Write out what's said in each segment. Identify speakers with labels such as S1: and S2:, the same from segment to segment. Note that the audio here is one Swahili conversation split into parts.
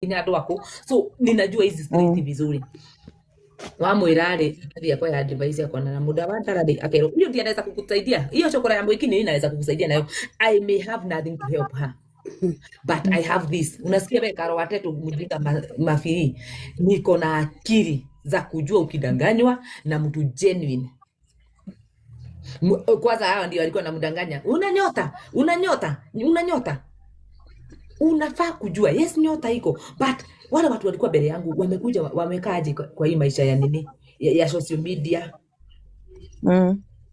S1: inado wako so ninajua hizi street vizuri wamwira ri athia kwa ya device yako na muda wa taradi akero hiyo ndiye anaweza kukusaidia hiyo chokora ya mwiki nini anaweza kukusaidia nayo I may have nothing to help her but I have this unasikia wewe karo watetu mjinga mafiri niko na akili za kujua ukidanganywa na mtu genuine kwanza hao ndio walikuwa namdanganya unanyota unafaa kujua yes nyota iko but wale watu walikuwa mbele yangu wamekuja wamekaaje kwa hii maisha ya nini ya social media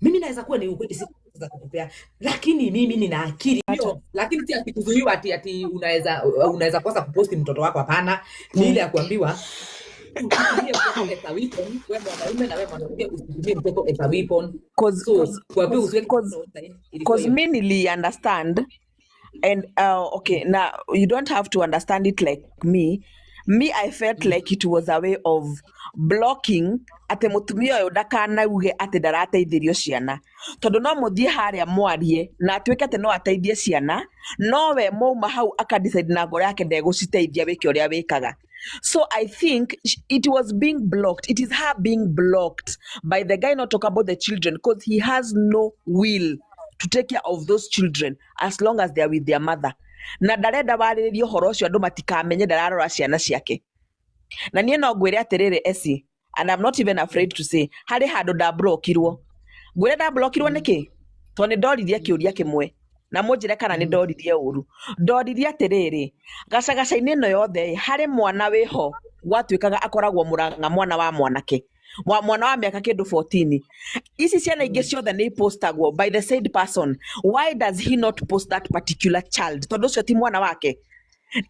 S1: mimi naweza kuwa ni ukweli siku za kukupea lakini mimi nina akili hiyo lakini si akikuzuiwa ati unaweza kosa kuposti mtoto wako hapana ni ile ya kuambiwa
S2: Because me nili understand and okay now you don't have to understand it like me I felt like it was a way of blocking ate mutumia uyu ndakanauge ati ndarateithirio ciana tondu no muthie haria mwarie na atwike ati no ateithie ciana no we mouma hau akadecide na ngoro yake ndegũciteithia wike uria wikaga. So I think it was being blocked. It is her being blocked by the guy not talk about the children because he has no will to take care of those children as long as they are with their mother. Na ndarenda warĩrĩrie ũhoro ũcio andũ matikamenye ndararora ciana ciake. Na niĩ no ngwĩre atĩrĩrĩ Esi, and I'm not even afraid to say, harĩ handũ ndablokirwo. Ngwĩre ndablokirwo nĩkĩ? Tondũ nĩ ndoririe kĩũria kĩmwe. Na mũnjĩre kana nĩ ndoririe ũru. Ndoririe atĩrĩrĩ, gacagaca-inĩ ĩno yothe harĩ mwana wĩho gwatuĩkaga akoragwo Mũrang'a mwana wa mwanake. Mwana wa mĩaka kĩndũ 14. Ici ciana ingĩ ciothe nĩ postagwo by the said person. Why does he not post that particular child? Tondũ ũcio ti mwana wake.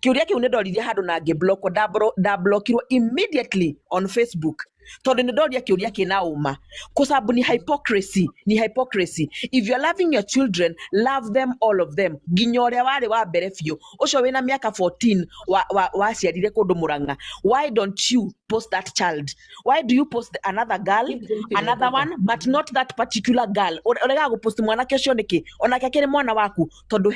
S2: Kiuria kiu nĩ ndoririe handũ na ngĩblokwo ndablokirwo immediately on Facebook. Tondũ nĩ ndoria kiuria kĩna uma. Kwa sababu ni hypocrisy. If you're loving your children, love them, all of them. Nginya ũrĩa warĩ wa mbere biũ. Ũcio wĩna mĩaka 14 waciarire kũndũ Mũrang'a. Why don't you post that child? Why do you post another girl, another one, but not that particular girl? Ũrega gũpost mwanake ũcio nĩkĩ? Onake akĩrĩ mwana waku tondũ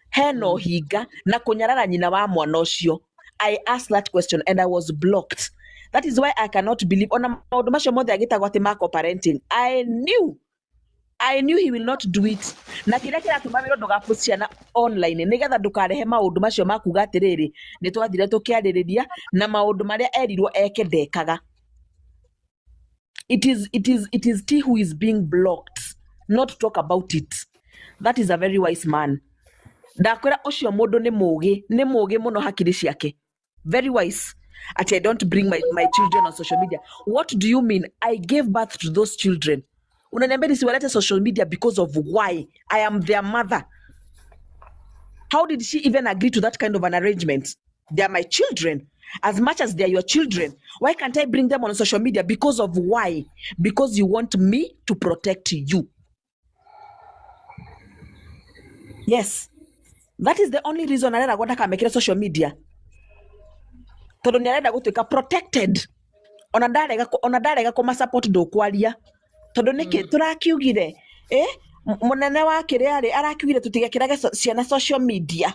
S2: hena ũhinga na kũnyarara nyina wa mwana ũcio. I asked that question and I was blocked. That is why I cannot believe ona maũndũ macio mothe agĩtagwo atĩ ma co-parenting. I knew he will not do it. Na kĩrĩa kĩratũma wĩra ndũgapost ciana online nĩgetha ndũkarehe maũndũ macio ma kuga atĩrĩrĩ nĩ twathire tũkĩarĩrĩria na maũndũ marĩa erirwo eke ndekaga. It is he who is being blocked, not to talk about it. That is a very wise man. Ndakwĩra ũcio mũndũ nĩ mũũgĩ mũno hakiri ciake. Very wise. I don't bring my children on social media. What do you mean? I gave birth to those children. Unaniambia nisiwalete social media because of why? I am their mother. How did she even agree to that kind of an arrangement? They are my children. As much as they are your children, why can't I bring them on social media? Because of why? Because you want me to protect you. Yes. That is the only reason I want to make social media. Tondũ nĩ arenda gũtuĩka protected ona ndarega kũma support ndũkwaria tondũ nĩkĩ tũrakiugire mũnene wa kĩrĩa arakiugire tũtigekĩrage ciana social media.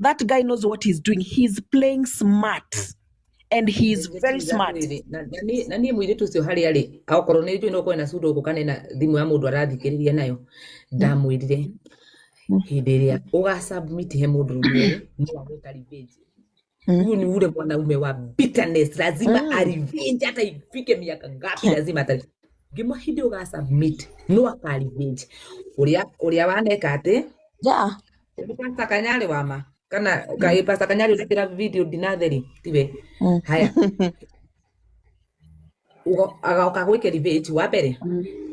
S2: That guy knows what he's doing. He's playing smart and he's very smart.
S1: Na niĩ mũirĩtu ũcio harĩa rĩ akorwo nĩ njũĩ no kwena sudo gũkane na thimũ ya mũndũ arathikĩrĩria nayo ndamwĩrire hĩndĩ ĩrĩa ũgasubmit he mũndũ ũmwe no agwĩka revenge. Huyu ni ule mwanaume wa bitterness, lazima arevenge hata ifike miaka ngapi lazima atari. Ngimwahidi ugasubmit no akarevenge. Uria waneka ate?
S2: Yeah.
S1: Pasta Kanyari wama. Kana Pasta Kanyari urekera video dinatheri tiwe. Haya. Agaoka gwike revenge wa mbere.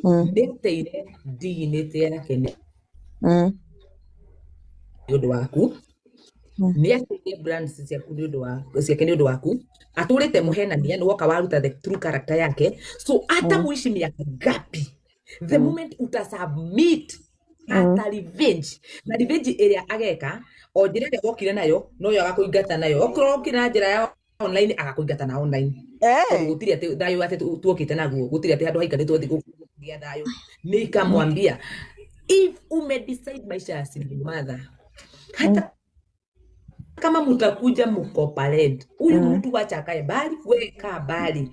S1: Ndĩteire ndiginĩte yake nĩ. Yodo waku. Nĩ atĩire brands ciaku nĩ ũndũ waku atũrĩte mũhenania nĩ woka waruta the true character yake so hata muishi miaka ngapi the moment utasubmit ata revenge na revenge ĩrĩa ageka o njĩra ĩrĩa wokire nayo no yo agakũingata nayo okorwo kina njĩra ya online agakũingata na online gũtirĩ atĩ thayũ atĩ tuokĩte naguo gũtirĩ atĩ handũ haikarĩtwo thĩ gũkũgia thayũ nĩ ikamwambia if ume decide maisha ya single mother hata kama mtakuja mkoparent, huyu mtu wacha akae bali, wewe kaa bali,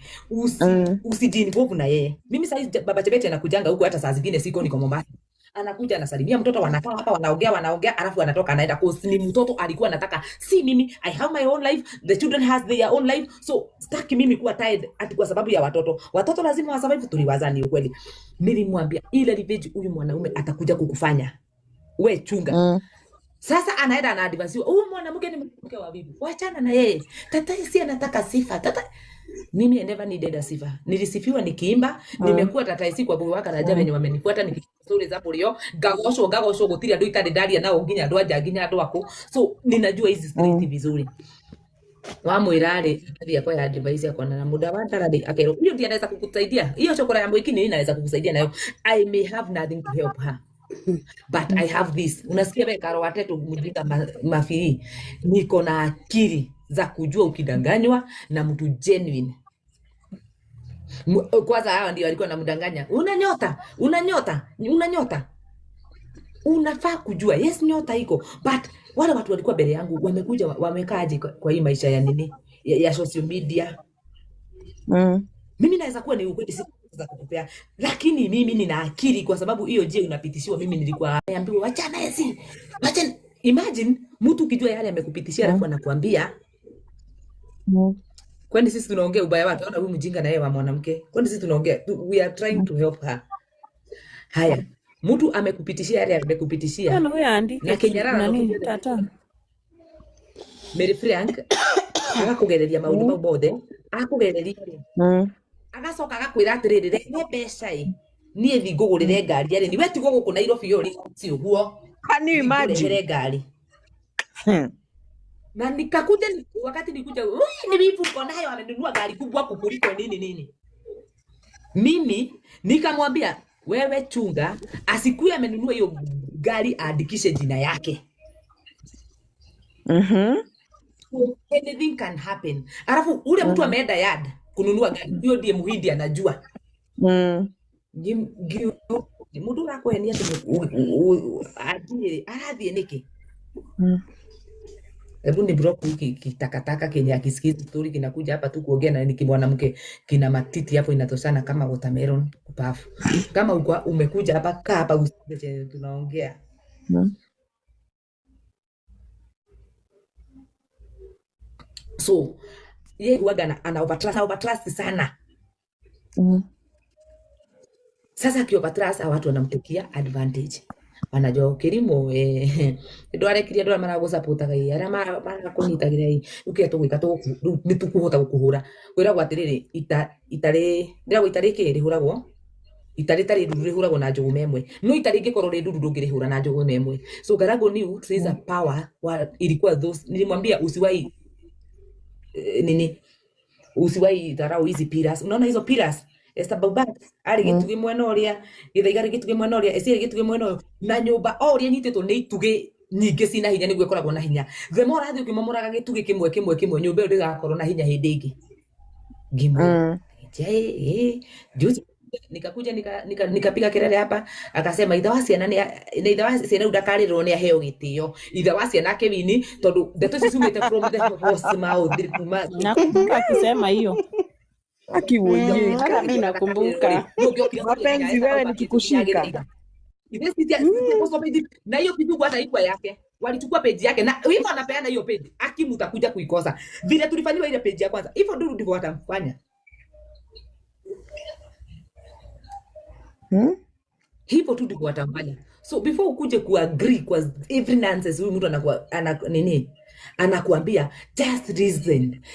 S1: usijiinvolve na yeye. Mimi sasa baba Chebet anakujanga huku, hata saa zingine siko niko Mombasa, anakuja anasalimia mtoto, wanakaa hapa wanaongea, alafu anatoka anaenda. Cause ni mtoto alikuwa anataka, si mimi, I have my own life, the children has their own life, so sitaki mimi kuwa tied ati kwa sababu ya watoto lazima wasurvive. Tuliwazani ukweli. Nilimwambia ile revenge huyu mwanaume atakuja kukufanya, we chunga. Sasa anaenda ana advance, huyu mwanamke ni mke wa bibi, wachana na yeye. Tata si anataka sifa. Tata mimi I never needed a sifa. Nilisifiwa nikiimba, nimekuwa tata si kwa bwaka na jabe wenye wamenifuata nikisuri za polio, gagosho gotiri ndo itade daria na onginya ndo aja ginya ndo ako. So ninajua hizi street vizuri. Wamwirare ndio kwa ya advice yako na muda wa taradi akero. Hiyo ndiye anaweza kukusaidia. Hiyo chokora ya mwiki nini inaweza kukusaidia nayo. I may have nothing to help her, but I have this. Unasikia wewe Karo watetu mjinga mafii, niko na akili za kujua ukidanganywa na mtu genuine. Kwanza hao ndio walikuwa namdanganya, una nyota, unafaa kujua yes nyota iko, but wale watu walikuwa mbele yangu wamekuja wamekaaje kwa hii maisha ya nini ya social media. Mimi naweza kuwa ni ukweli za kukupea, lakini mimi nina akili, kwa sababu hiyo je unapitishiwa. Mimi nilikuwa naambiwa wachana hizi, wacha. Imagine mtu ukijua yale amekupitishia alafu anakuambia kwani sisi tunaongea ubaya wake. Ona huyu mjinga na yeye wa mwanamke, kwani sisi tunaongea, we are trying to help her. Haya, mtu amekupitishia yale amekupitishia na Kenyarara
S3: nani tata
S1: Mary Frank akakugereria maundu mau mothe, akugereria agacoka agakwira atiriri reke mbeca nie thingugurire ngari ari ni wetigwo guku Nairobi yori si uguo.
S2: Can you imagine
S1: ngari na nikakuja wakati nikuja ni vipi kona hayo amenunua gari kubwa kukuliko nini. Mimi nikamwambia wewe chunga asikuye amenunua hiyo gari aandikishe jina yake. Anything can happen. Alafu ule mtu ameenda yard kununua gari hiyo, ndiye Muhindi anajua. Mundu rakwenia ati arathie niki. Hebu ni block kitakataka Kenya kisikizi story kinakuja hapa tu kuongea na niki mwanamke kina matiti hapo inatoshana kama watermelon kupafu. Kama umekuja hapa kaa hapa usikie tunaongea. So yeye huaga ana overtrust sana. Sasa akiovertrust watu wanamtekia advantage. Wanajua Kirimo ndo arekiria ndo mara support gai ara mara kunyitagira hii ukiato gwika to nitukuhota gukuhura kwira gwatiriri itare kiri huragwo itare nduru rihuragwo na njugu memwe no itare ngikorwo ri nduru ndungirihura na njugu memwe. So Karago knew there is a power ilikuwa those. Nilimwambia usiwai usiwai dharau hizi pillars. Unaona hizo pillars Esther Babat ari gitugi mwena uria githaiga gitugi mwena uria esi gitugi mwena uyu na nyumba oria nyititwo ni itugi nyingi cina hinya niguo ikoragwo na hinya. The more athi ukimomoraga gitugi kimwe nyumba iyo ndigakorwo na hinya hindi ingi ngimwe juzi nikakuja nikapiga kelele hapa, akasema itha wa ciana udakarirwo ni aheo gitio itha wa ciana Kevin tondu ndeto ici ciumite from the horse mouth
S3: nakumbuka akisema hiyo
S2: akiwoje.
S3: Mimi nakumbuka
S2: Mapenzi wewe nikikushika
S1: na hiyo kitu hata iko yake walichukua page yake na hivyo anapeana hiyo page Akimu utakuja kuikosa vile tulifanywa ile page ya kwanza hivyo ndivyo watamfanya. Hivyo tu ndivyo watamfanya. So before ukuje kuagree kwa every nonsense huyu mtu anakuambia just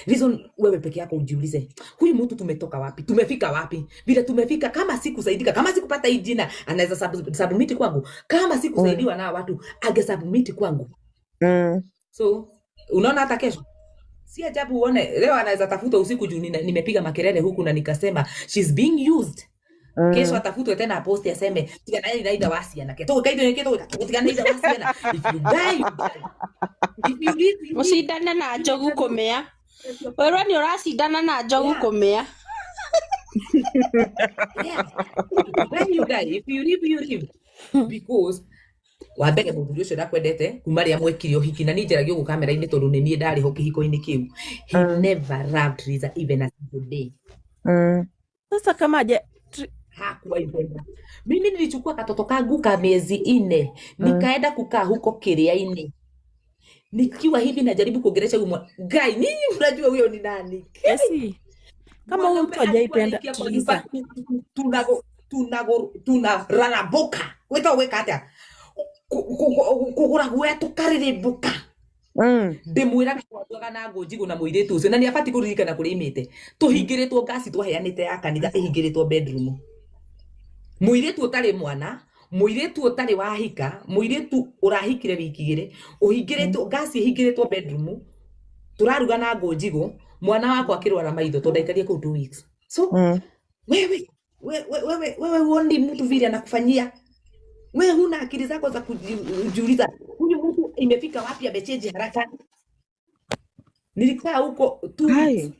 S1: reason wewe peke yako ujiulize huyu mtu tumetoka wapi, tumefika wapi. Vile tumefika, kama sikusaidika, kama sikupata hii jina anaweza submit kwangu, kama sikusaidiwa na watu age submit kwangu. So unaona hata kesho si ajabu uone leo anaweza tafuta usiku juu nimepiga makelele huku na nikasema she's being used. Kesho atafutwe tena post aseme tigana ida wasiana keto kaide tigana ida wasiana. If you die if you live
S3: mucidana na njogu kumea wewe ni uracidana na njogu kumea.
S1: When you die, if you live you live, because wa mbere mũthuri ũcio ndakwendete kuma rĩa mwekire ũhiki na niĩ njaragia ũguo kamera-inĩ tondũ nĩ niĩ ndarĩ ho kĩhiko-inĩ kĩu. He never loved Riza even a single day.
S4: Sasa kama
S1: Hakuwaipenda. Mimi nilichukua katoto kangu ka miezi 4 nikaenda kukaa huko Kiriaini. Nikiwa hivi najaribu kuongelesha huyo guy, ninyi mnajua huyo ni nani?
S4: Kesi. Kama huyu mtu hajaipenda Triza.
S1: Tunararaboka. Weta weka hata. Kugura gwetu kariribuka. Ndimwiraga twatwaga na Ngũnjigu na mũirĩtu ũcio na nĩ abati kũririkana kũrĩa imĩte. Tũhingĩrĩtwo ngasi twaheanĩte ya kanitha ĩhingĩrĩtwo bedroom. Mũirĩtu ũtarĩ mwana, mũirĩtu ũtarĩ wahika, mũirĩtu ũrahikire wiki 2, ũhingĩrĩtwo ngasi ĩhingĩrĩtwo bedroom. Tũraruga na Ngũnjigu, mwana wakwa akĩrwara maitho tondũ ndaikarie kũu 2 weeks. So wewe huoni mtu vile anakufanyia? Wewe huna akili zako za kujiuliza huyu mtu imefika wapi amechange haraka? Nilikaa huko 2 weeks.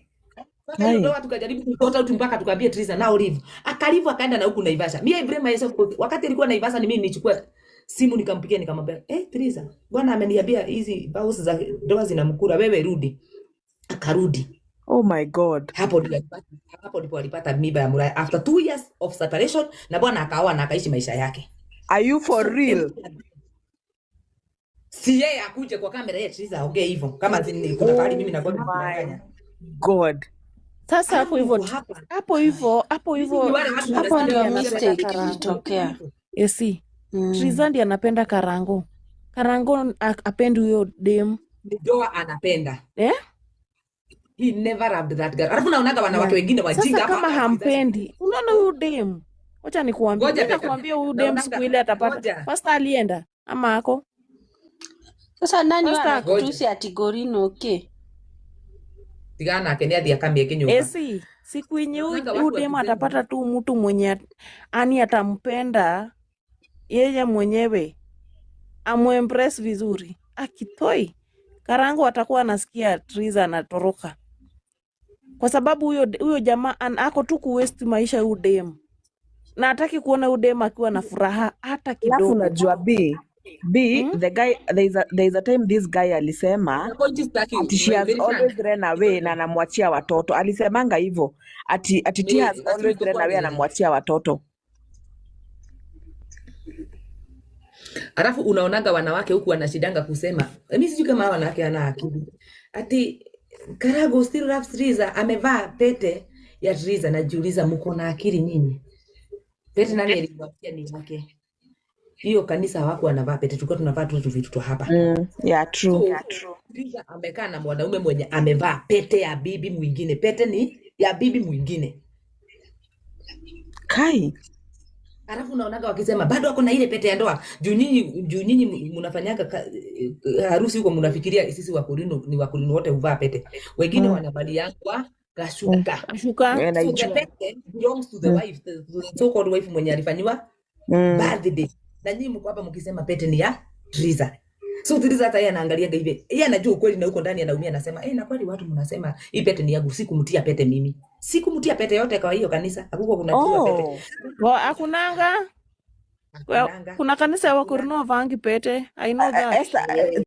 S1: Sasa ndio watu kajaribu kutoa out mpaka tukaambia Triza now leave. Akalivu akaenda na huku Naivasha. Mimi Ibrahim myself wakati alikuwa Naivasha ni mimi nilichukua simu nikampigia nikamwambia, Triza, bwana ameniambia hizi bounce za ndoa zinamkura, wewe rudi. Akarudi.
S2: Oh my God.
S1: Hapo ndipo alipata mimba ya Muraya after 2 years of separation na bwana akaoa na akaishi maisha yake.
S2: Are you for real?
S1: Si yeye akuje kwa kamera yetu Triza ongea hivyo kama kuna pahali mimi na
S2: God.
S4: Sasa hapo hivyo
S3: hapo ndio mistake ilitokea.
S4: Yesi. Triza ndiye anapenda Karango. Karango apendi huyo dem.
S1: Ndio anapenda. He never loved that girl. Alafu naonaga wanawake wengine wajinga
S4: hapa. Sasa kama hampendi, unaona huyo dem. Wacha nikuambie. Nitakwambia huyo dem siku ile atapata. Pasta alienda ama ako?
S3: Sasa nani anakutusi ati Gorino okay?
S1: Tigana akeni athi akamie kinyumba.
S4: Esi, siku yenye huyu dem atapata tu mtu mwenye ani atampenda yeye mwenyewe. Amuimpress vizuri. Akitoi Karango atakuwa anasikia Triza anatoroka. Kwa sababu huyo jamaa ako tu kuwaste maisha huyo dem. Na hataki kuona huyo dem akiwa na furaha hata kidogo.
S2: Alafu unajua the guy there is a time this guy alisema ati she has always ran away na anamwachia watoto. Alisemanga hivyo ati she has always ran away na anamwachia watoto.
S1: Alafu unaonaga wanawake huku wanashidanga kusema, mimi sijui kama wanawake ana akili. Ati Karago still loves Triza, amevaa pete ya Triza, najiuliza mko na akili nyinyi? Pete nani aliwaambia ni yake? Hiyo kanisa wako anavaa pete, tulikuwa tunavaa tu vitu tu hapa.
S2: Yeah, true.
S1: Triza amekaa na mwanaume mwenye amevaa pete ya bibi mwingine. Pete ni ya bibi mwingine.
S2: Kai.
S1: Alafu naonaga wakisema bado wako na ile pete ya ndoa. Juu nyinyi mnafanyaga harusi huko mnafikiria sisi Wakurino ni Wakurino wote huvaa pete. Wengine wanavalia kwa kashuka.
S4: Shuka.
S1: So the pete belongs to the wife, the so-called wife mwenye alifanywa birthday. Na nyinyi mko hapa mkisema pete ni ya Triza. So Triza hata yeye anaangalia hivi. Yeye anajua ukweli na huko ndani anaumia, anasema na kweli watu mnasema hii pete ni yangu, sikumtia pete mimi. Sikumtia pete yote kwa hiyo kanisa. Hakuko kuna pete.
S4: Hakunanga. Kuna kanisa ya Wakurino vangi pete. I know that.